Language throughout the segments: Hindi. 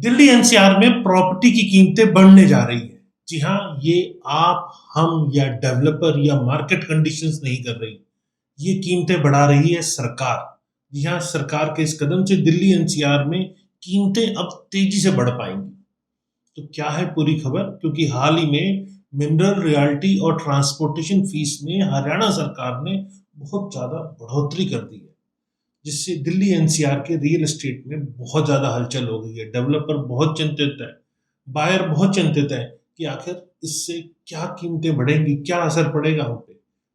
दिल्ली एनसीआर में प्रॉपर्टी की कीमतें बढ़ने जा रही है। जी हाँ, ये आप, हम या डेवलपर या मार्केट कंडीशंस नहीं कर रही, ये कीमतें बढ़ा रही है सरकार। जी हाँ, सरकार के इस कदम से दिल्ली एनसीआर में कीमतें अब तेजी से बढ़ पाएंगी। तो क्या है पूरी खबर? क्योंकि हाल ही में मिनरल रॉयल्टी और ट्रांसपोर्टेशन फीस में हरियाणा सरकार ने बहुत ज्यादा बढ़ोतरी कर दी है, जिससे दिल्ली एनसीआर के रियल एस्टेट में बहुत ज्यादा हलचल हो गई है। डेवलपर बहुत चिंतित है, बायर बहुत चिंतित है कि आखिर इससे क्या कीमतें बढ़ेंगी, क्या असर पड़ेगा हम पे।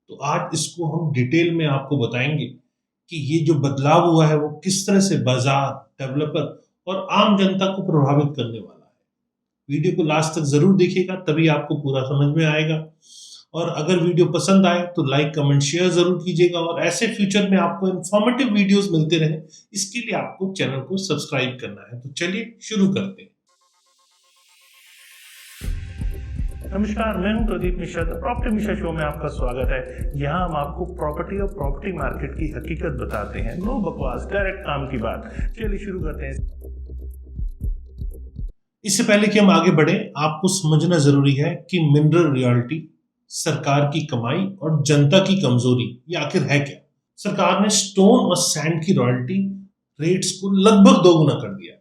तो आज इसको हम डिटेल में आपको बताएंगे कि ये जो बदलाव हुआ है वो किस तरह से बाजार, डेवलपर और आम जनता को प्रभावित करने वाला है। वीडियो को लास्ट तक जरूर देखिएगा, तभी आपको पूरा समझ में आएगा। और अगर वीडियो पसंद आए तो लाइक, कमेंट, शेयर जरूर कीजिएगा। और ऐसे फ्यूचर में आपको इंफॉर्मेटिव वीडियोस मिलते रहे, इसके लिए आपको चैनल को सब्सक्राइब करना है। तो चलिए शुरू करते हैं। नमस्कार, मैं हूं प्रदीप मिश्रा। प्रॉपर्टी मिश्रा शो में आपका स्वागत है। यहाँ हम आपको प्रॉपर्टी और प्रॉपर्टी मार्केट की हकीकत बताते हैं। नो बकवास, डायरेक्ट काम की बात। चलिए शुरू करते हैं। इससे पहले कि हम आगे बढ़े, आपको समझना जरूरी है कि मिनरल रॉयल्टी, सरकार की कमाई और जनता की कमजोरी, ये आखिर है क्या। सरकार ने स्टोन और सैंड की रॉयल्टी रेट्स को लगभग दोगुना कर दिया।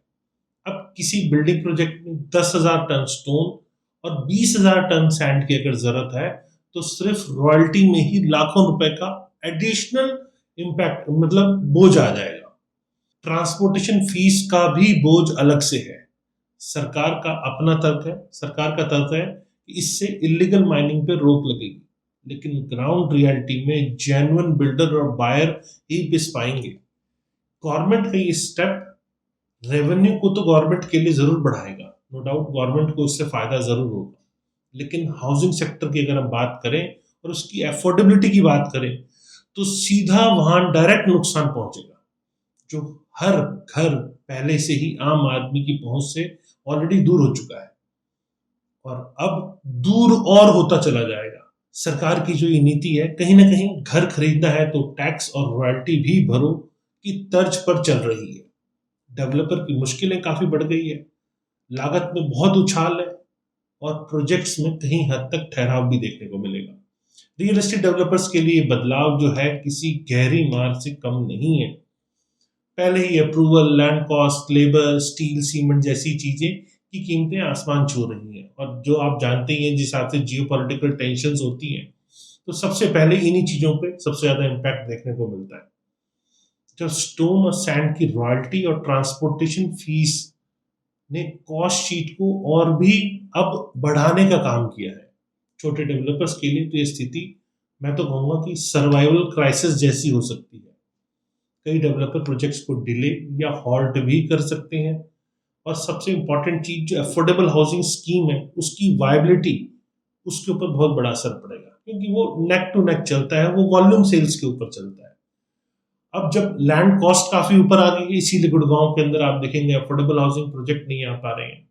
अब किसी बिल्डिंग प्रोजेक्ट में 10,000 टन स्टोन और 20,000 टन सैंड की अगर जरूरत है तो सिर्फ रॉयल्टी में ही लाखों रुपए का एडिशनल इम्पैक्ट, मतलब बोझ आ जाएगा। ट्रांसपोर्टेशन फीस का भी बोझ अलग से है। सरकार का अपना तर्क है, सरकार का तर्क है कि इससे इलीगल माइनिंग पे रोक लगेगी, लेकिन ग्राउंड रियलिटी में जेन्युइन बिल्डर और बायर ही पिस पाएंगे। गवर्नमेंट का ये स्टेप रेवेन्यू को तो गवर्नमेंट के लिए जरूर बढ़ाएगा, नो डाउट गवर्नमेंट को इससे फायदा जरूर होगा, लेकिन हाउसिंग सेक्टर की अगर हम बात करें और उसकी अफोर्डेबिलिटी की बात करें तो सीधा वहां डायरेक्ट नुकसान पहुंचेगा। जो हर घर पहले से ही आम आदमी की पहुंच से ऑलरेडी दूर हो चुका है और अब दूर और होता चला जाएगा। सरकार की जो ये नीति है, कहीं ना कहीं घर खरीदना है तो टैक्स और रॉयल्टी भी भरो की तर्ज पर चल रही है। डेवलपर की मुश्किलें काफी बढ़ गई है, लागत में बहुत उछाल है और प्रोजेक्ट्स में कहीं हद तक ठहराव भी देखने को मिलेगा। रियल एस्टेट डेवलपर्स के लिए बदलाव जो है किसी गहरी मार से कम नहीं है। पहले ही approval, land cost, labour, steel, cement जैसी चीजें की कीमतें आसमान छू रही हैं। और जो आप जानते ही हैं, जिस हिसाब से जियोपॉलिटिकल टेंशंस होती हैं, तो सबसे पहले इन्हीं चीजों पे सबसे ज्यादा इम्पैक्ट देखने को मिलता है। जब स्टोन और सैंड की रॉयल्टी और ट्रांसपोर्टेशन फीस ने कॉस्ट शीट को और भी अब बढ़ाने का काम किया है। छोटे डेवलपर्स के लिए तो ये स्थिति, मैं तो कहूंगा कि सर्वाइवल क्राइसिस जैसी हो सकती है। कई डेवलपर प्रोजेक्ट्स को डिले या हॉल्ट भी कर सकते हैं। और सबसे इंपॉर्टेंट चीज, जो अफोर्डेबल हाउसिंग स्कीम है उसकी वायबिलिटी, उसके ऊपर बहुत बड़ा असर पड़ेगा, क्योंकि वो नेक टू नेक चलता है, वो वॉल्यूम सेल्स के ऊपर चलता है। अब जब लैंड कॉस्ट काफी ऊपर आ गई है, इसीलिए गुड़गांव के अंदर आप देखेंगे अफोर्डेबल हाउसिंग प्रोजेक्ट नहीं आ पा रहे हैं।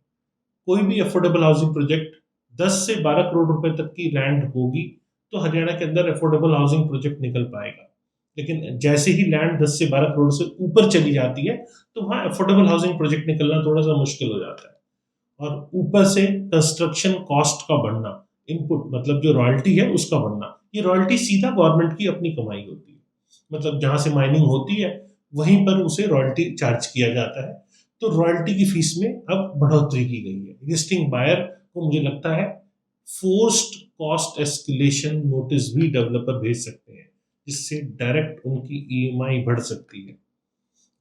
कोई भी अफोर्डेबल हाउसिंग प्रोजेक्ट 10 से 12 करोड़ रुपए तक की लैंड होगी तो हरियाणा के अंदर अफोर्डेबल हाउसिंग प्रोजेक्ट निकल पाएगा। लेकिन जैसे ही लैंड 10 से 12 करोड़ से ऊपर चली जाती है तो वहां अफोर्डेबल हाउसिंग प्रोजेक्ट निकलना थोड़ा सा मुश्किल हो जाता है। और ऊपर से कंस्ट्रक्शन कॉस्ट का बढ़ना, इनपुट मतलब जो रॉयल्टी है उसका बढ़ना, ये रॉयल्टी सीधा गवर्नमेंट की अपनी कमाई होती है। मतलब जहां से माइनिंग होती है वहीं पर उसे रॉयल्टी चार्ज किया जाता है। तो रॉयल्टी की फीस में अब बढ़ोतरी की गई है। एग्जिस्टिंग बायर को मुझे लगता है फोर्स्ड कॉस्ट एस्केलेशन नोटिस भी डेवलपर भेज सकते हैं, जिससे डायरेक्ट उनकी ईएमआई बढ़ सकती है।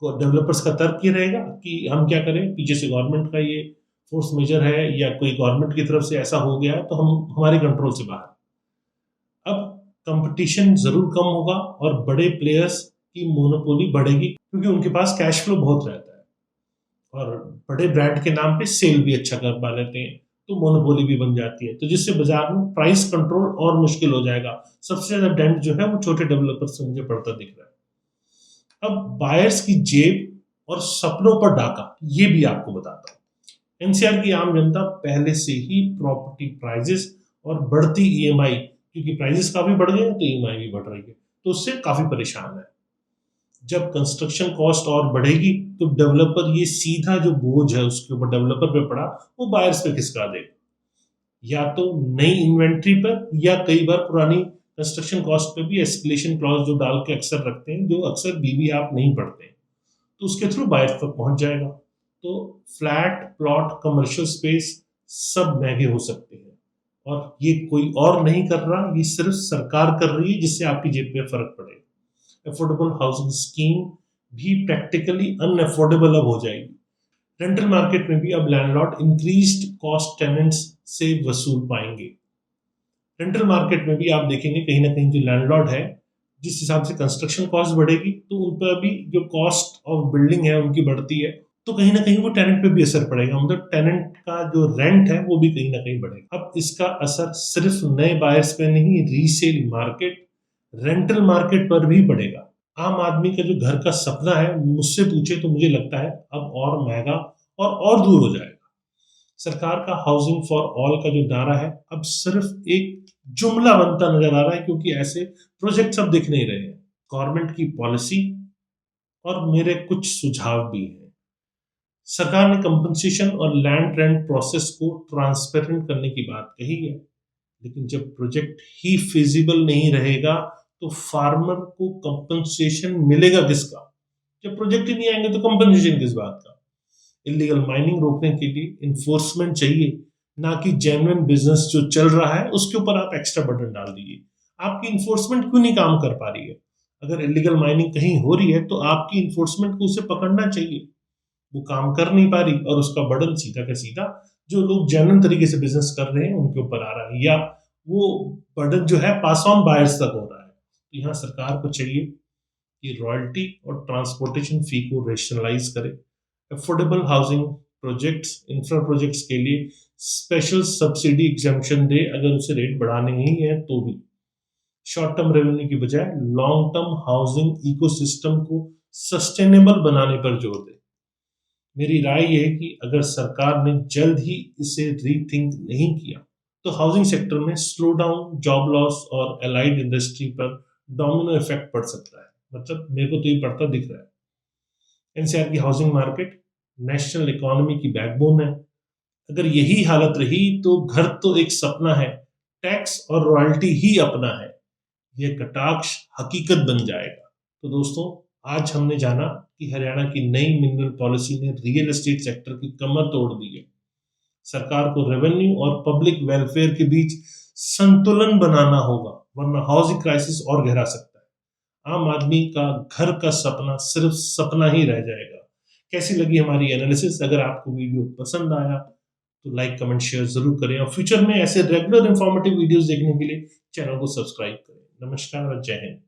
तो डेवलपर्स का तर्क ये रहेगा कि हम क्या करें, पीछे से गवर्नमेंट का ये फोर्स मेजर है या कोई गवर्नमेंट की तरफ से ऐसा हो गया है तो हम हमारे कंट्रोल से बाहर। अब कंपटीशन जरूर कम होगा और बड़े प्लेयर्स की मोनोपोली बढ़ेगी, क्योंकि उनके पास कैश फ्लो बहुत रहता है और बड़े ब्रांड के नाम पे सेल भी अच्छा कर पा लेते हैं, तो मोनोपोली भी बन जाती है। तो जिससे बाजार में प्राइस कंट्रोल और मुश्किल हो जाएगा। सबसे ज्यादा डेंट जो है वो छोटे डेवलपर से मुझे पड़ता दिख रहा है। अब बायर्स की जेब और सपनों पर डाका, ये भी आपको बताता हूँ। एनसीआर की आम जनता पहले से ही प्रॉपर्टी प्राइजेस और बढ़ती ईएमआई, क्योंकि प्राइजेस काफी बढ़ गए हैं तो ईएमआई भी बढ़ रही है, तो उससे काफी परेशान है। जब कंस्ट्रक्शन कॉस्ट और बढ़ेगी तो डेवलपर ये सीधा जो बोझ है उसके ऊपर डेवलपर पे पड़ा वो बायर्स पे खिसका देगा, या तो नई इन्वेंट्री पर या कई बार पुरानी कंस्ट्रक्शन कॉस्ट पे भी एस्केलेशन क्लॉज जो डाल के अक्सर रखते हैं, जो अक्सर बीबी आप नहीं पढ़ते हैं, तो उसके थ्रू बायर्स तक पहुंच जाएगा। तो फ्लैट प्लॉट कमर्शियल स्पेस सब महंगे हो सकते हैं, और ये कोई और नहीं कर रहा, ये सिर्फ सरकार कर रही है जिससे आपकी जेब पे फर्क पड़ेगा। अफोर्डेबल हाउसिंग स्कीम भी प्रैक्टिकली अनअफोर्डेबल अब हो जाएगी। रेंटल मार्केट में भी अब लैंडलॉर्ड इंक्रीज्ड कॉस्ट टेनेंट्स से वसूल पाएंगे। रेंटल मार्केट में भी आप देखेंगे कहीं ना कहीं जो लैंडलॉर्ड है, जिस हिसाब से कंस्ट्रक्शन कॉस्ट बढ़ेगी तो उन पर भी जो कॉस्ट ऑफ बिल्डिंग है उनकी बढ़ती है, तो कहीं ना कहीं वो टेनेंट पे भी असर पड़ेगा, मतलब टेनेंट का जो रेंट है वो भी कहीं ना कहीं बढ़ेगा। अब इसका असर सिर्फ नए बायर्स पे नहीं, रीसेल मार्केट, रेंटल मार्केट पर भी पड़ेगा। आम आदमी का जो घर का सपना है, मुझसे पूछे तो मुझे लगता है अब और महंगा और दूर हो जाएगा। सरकार का हाउसिंग फॉर ऑल का जो नारा है अब सिर्फ एक जुमला बनता नजर आ रहा है, क्योंकि ऐसे प्रोजेक्ट्स अब दिख नहीं रहे हैं। गवर्नमेंट की पॉलिसी और मेरे कुछ सुझाव भी हैं। सरकार ने कंपनसेशन और लैंड रेंट प्रोसेस को ट्रांसपेरेंट करने की बात कही है, लेकिन जब प्रोजेक्ट ही फिजिबल नहीं रहेगा तो फार्मर को कंपनसेशन मिलेगा किसका? जब प्रोजेक्ट ही नहीं आएंगे तो कंपनसेशन किस बात का? इलीगल माइनिंग रोकने के लिए इन्फोर्समेंट चाहिए, ना कि जेन्युइन बिजनेस जो चल रहा है उसके ऊपर आप एक्स्ट्रा बर्डन डाल दीजिए। आपकी इन्फोर्समेंट क्यों नहीं काम कर पा रही है? अगर इलीगल माइनिंग कहीं हो रही है तो आपकी इन्फोर्समेंट को उसे पकड़ना चाहिए। वो काम कर नहीं पा रही और उसका बर्डन सीधा का सीधा जो लोग जेन्युइन तरीके से बिजनेस कर रहे हैं उनके ऊपर आ रहा है, या वो बर्डन जो है पास ऑन बायर्स तक हो रहा है। तो यहाँ सरकार को चाहिए कि रॉयल्टी और ट्रांसपोर्टेशन फी को रेशनलाइज करे, affordable housing projects, infra projects के लिए स्पेशल सब्सिडी एग्जाम्पशन दे, अगर उसे रेट बढ़ाने ही है तो भी। शॉर्ट टर्म रेवेन्यू की बजाय लॉन्ग टर्म हाउसिंग इकोसिस्टम को सस्टेनेबल बनाने पर जोर दे। मेरी राय यह है कि अगर सरकार ने जल्द ही इसे रीथिंक नहीं किया तो हाउसिंग सेक्टर में स्लो डाउन, जॉब लॉस और एलाइड इंडस्ट्री पर डोमिनो इफेक्ट पड़ सकता है। मतलब मेरे को तो ये पड़ता दिख रहा है। एनसीआर की हाउसिंग मार्केट नेशनल इकोनॉमी की बैकबोन है। अगर यही हालत रही तो घर तो एक सपना है, टैक्स और रॉयल्टी ही अपना है, यह कटाक्ष हकीकत बन जाएगा। तो दोस्तों, आज हमने जाना कि हरियाणा की नई मिनरल पॉलिसी ने रियल एस्टेट सेक्टर की कमर तोड़ दी है। सरकार को रेवेन्यू और पब्लिक वेलफेयर के बीच संतुलन बनाना होगा, वरना हाउसिंग क्राइसिस और गहरा सकता है। आम आदमी का घर का सपना सिर्फ सपना ही रह जाएगा। कैसी लगी हमारी एनालिसिस? अगर आपको वीडियो पसंद आया तो लाइक, कमेंट, शेयर जरूर करें, और फ्यूचर में ऐसे रेगुलर इंफॉर्मेटिव वीडियोस देखने के लिए चैनल को सब्सक्राइब करें। नमस्कार और जय हिंद।